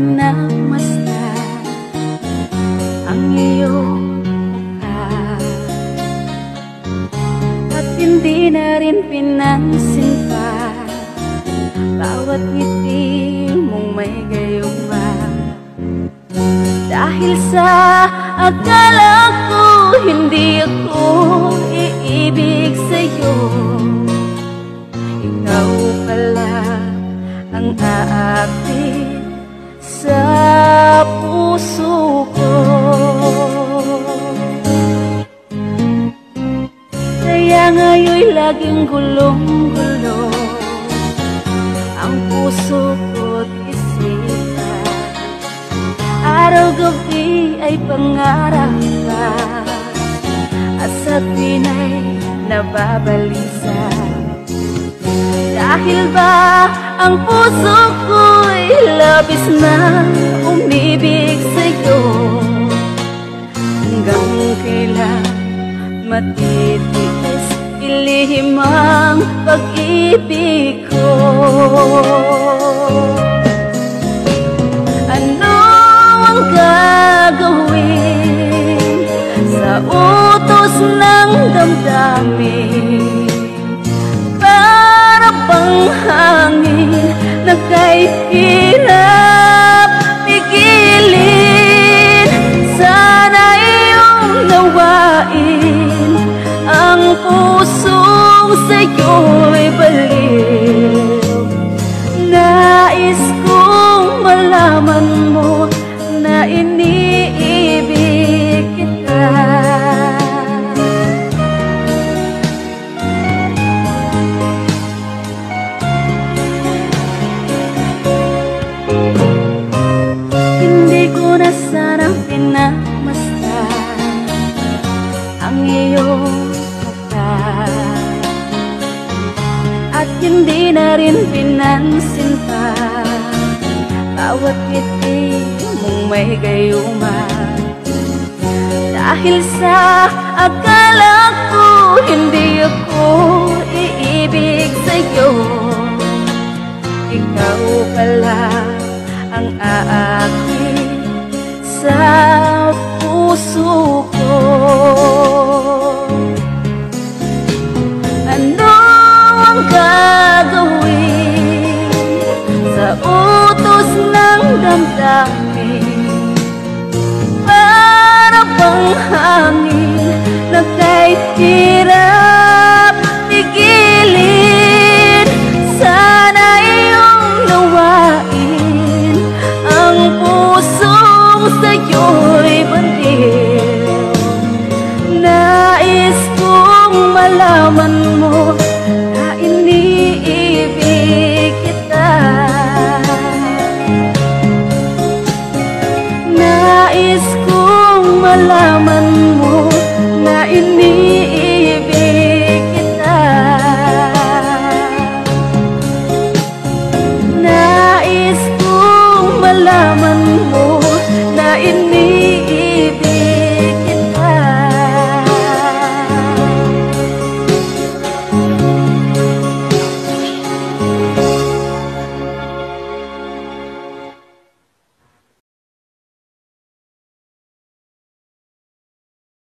pinamasdan ang iyong mukha, at hindi na rin pinansin pa bawat ngiti mong may gayuma. Dahil sa akala ko hindi ako iibig sa'yo, ikaw pala ang aakit sa puso ko. Kaya ngayon'y laging gulong-gulo ang puso ko't isipan. Araw-gabi ay pangarap ka, at sa tuwin ay nababalisa. Dahil ba ang puso ko'y labis na umibig sa'yo, hanggang kailan matitiis ilihim ang pag-ibig ko. Ano ang gagawin sa utos ng damdamin? Para bang hangin na kay hirap pigilin. Sana iyong nawain ang pusong sa'yo'y baliw. Nais kong malaman mo na iniibig kita. Hindi ko na sana pinamasdan ang iyong mukha, at hindi na rin pinansin pa bawat ngiti mong may gayuma. Dahil sa akala ko hindi ako iibig sa'yo, ikaw pala ang aakit sa